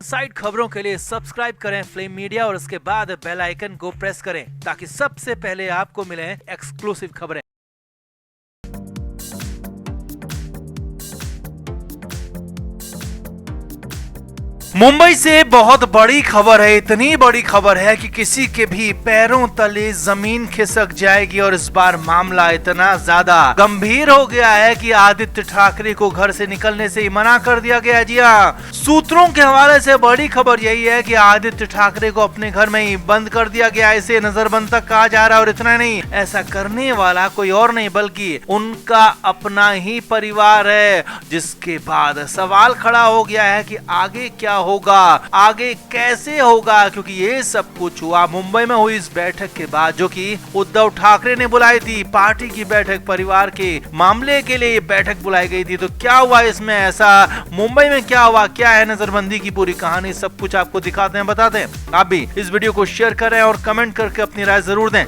Side खबरों के लिए सब्सक्राइब करें फ्लेम मीडिया और उसके बाद बेल आइकन को प्रेस करें ताकि सबसे पहले आपको मिले एक्सक्लूसिव खबरें। मुंबई से बहुत बड़ी खबर है, इतनी बड़ी खबर है कि किसी के भी पैरों तले जमीन खिसक जाएगी। और इस बार मामला इतना ज्यादा गंभीर हो गया है कि आदित्य ठाकरे को घर से निकलने से ही मना कर दिया गया। जी हाँ, सूत्रों के हवाले से बड़ी खबर यही है कि आदित्य ठाकरे को अपने घर में ही बंद कर दिया गया, इसे नजरबंद तक कहा जा रहा है। और इतना नहीं, ऐसा करने वाला कोई और नहीं बल्कि उनका अपना ही परिवार है। जिसके बाद सवाल खड़ा हो गया है कि आगे क्या होगा, आगे कैसे होगा, क्योंकि ये सब कुछ हुआ मुंबई में हुई इस बैठक के बाद जो कि उद्धव ठाकरे ने बुलाई थी। पार्टी की बैठक, परिवार के मामले के लिए ये बैठक बुलाई गई थी। तो क्या हुआ इसमें, ऐसा मुंबई में क्या हुआ, क्या है नजरबंदी की पूरी कहानी, सब कुछ आपको दिखाते हैं, बताते हैं। आप भी इस वीडियो को शेयर करें और कमेंट करके अपनी राय जरूर दें।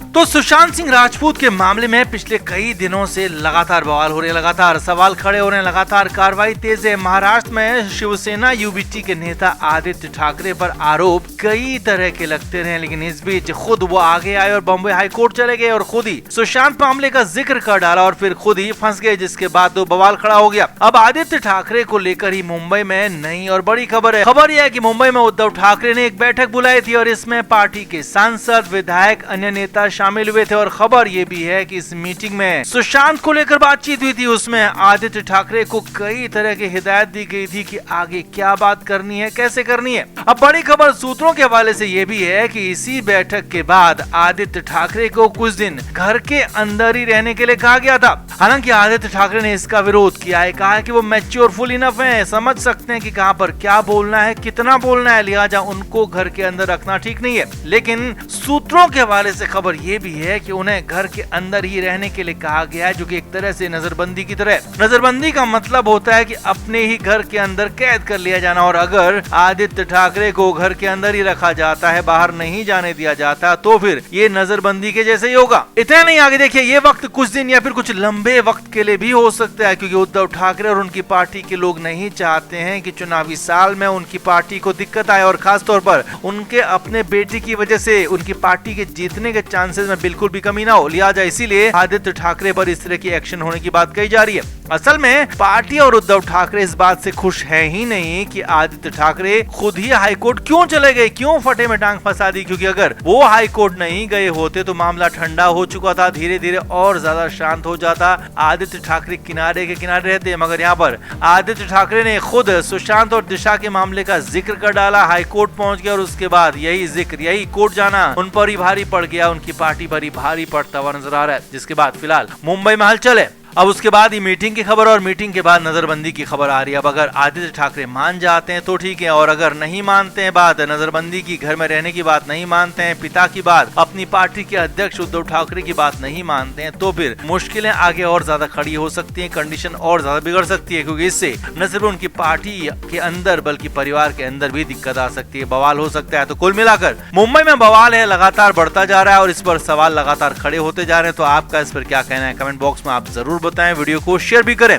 तो सुशांत सिंह राजपूत के मामले में पिछले कई दिनों से लगातार बवाल हो रहे, लगातार सवाल खड़े हो रहे हैं, लगातार कार्रवाई तेज है। महाराष्ट्र में शिवसेना यूबीटी के नेता आदित्य ठाकरे पर आरोप कई तरह के लगते रहे, लेकिन इस बीच खुद वो आगे आए और बॉम्बे हाई कोर्ट चले गए और खुद ही सुशांत मामले का जिक्र कर डाला और फिर खुद ही फंस गए, जिसके बाद तो बवाल खड़ा हो गया। अब आदित्य ठाकरे को लेकर ही मुंबई में नई और बड़ी खबर है। खबर यह है कि मुंबई में उद्धव ठाकरे ने एक बैठक बुलाई थी और इसमें पार्टी के सांसद, विधायक, अन्य नेता शामिल हुए थे। और खबर ये भी है कि इस मीटिंग में सुशांत को लेकर बातचीत हुई थी। उसमें आदित्य ठाकरे को कई तरह की हिदायत दी गई थी कि आगे क्या बात करनी है, कैसे करनी है। अब बड़ी खबर सूत्रों के हवाले से ये भी है कि इसी बैठक के बाद आदित्य ठाकरे को कुछ दिन घर के अंदर ही रहने के लिए कहा गया था। हालांकि आदित्य ठाकरे ने इसका विरोध किया है, कहा है कि वो मैच्योर फुल इनफ है, समझ सकते हैं कि कहां पर क्या बोलना है, कितना बोलना है, लिहाजा उनको घर के अंदर रखना ठीक नहीं है। लेकिन सूत्रों के हवाले से खबर ये भी है कि उन्हें घर के अंदर ही रहने के लिए कहा गया है, जो कि एक तरह से नजरबंदी की तरह। नजरबंदी का मतलब होता है कि अपने ही घर के अंदर कैद कर लिया जाना। और अगर आदित्य ठाकरे को घर के अंदर ही रखा जाता है, बाहर नहीं जाने दिया जाता, तो फिर ये नजरबंदी के जैसे ही होगा। इतना नहीं, आगे देखिए, ये वक्त कुछ दिन या फिर कुछ लंबे वक्त के लिए भी हो सकता है, क्योंकि उद्धव ठाकरे और उनकी पार्टी के लोग नहीं चाहते हैं कि चुनावी साल में उनकी पार्टी को दिक्कत आए और खास तौर पर उनके अपने बेटे की वजह से उनकी पार्टी के जीतने के चांसेस में बिल्कुल भी कमी ना हो। लिहाजा इसीलिए आदित्य ठाकरे पर इस तरह की एक्शन होने की बात कही जा रही है। असल में पार्टी और उद्धव ठाकरे इस बात से खुश है ही नहीं कि आदित्य ठाकरे खुद ही हाईकोर्ट क्यों चले गए, क्यों फटे में टांग फंसा दी, क्योंकि अगर वो हाईकोर्ट नहीं गए होते तो मामला ठंडा हो चुका था, धीरे धीरे और ज्यादा शांत हो जाता, आदित्य ठाकरे किनारे के किनारे रहते। मगर यहाँ पर आदित्य ठाकरे ने खुद सुशांत और दिशा के मामले का जिक्र कर डाला, हाईकोर्ट पहुंच गया और उसके बाद यही जिक्र, यही कोर्ट जाना उन पर ही भारी पड़ गया, उनकी पार्टी पर ही भारी पड़ता हुआ नजर आ रहा है। जिसके बाद फिलहाल मुंबई में हलचल है। अब उसके बाद ही मीटिंग की खबर और मीटिंग के बाद नजरबंदी की खबर आ रही है। अब अगर आदित्य ठाकरे मान जाते हैं तो ठीक है, और अगर नहीं मानते हैं, बात नजरबंदी की, घर में रहने की बात नहीं मानते हैं, पिता की बात, अपनी पार्टी के अध्यक्ष उद्धव ठाकरे की बात नहीं मानते हैं, तो फिर मुश्किलें आगे और ज्यादा खड़ी हो सकती हैं, कंडीशन और ज्यादा बिगड़ सकती है, क्योंकि इससे न सिर्फ उनकी पार्टी के अंदर बल्कि परिवार के अंदर भी दिक्कत आ सकती है, बवाल हो सकता है। तो कुल मिलाकर मुंबई में बवाल है, लगातार बढ़ता जा रहा है और इस पर सवाल लगातार खड़े होते जा रहे हैं। तो आपका इस पर क्या कहना है, कमेंट बॉक्स में आप जरूर बताएं, वीडियो को शेयर भी करें।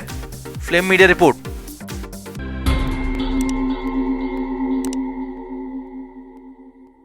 Flame media report.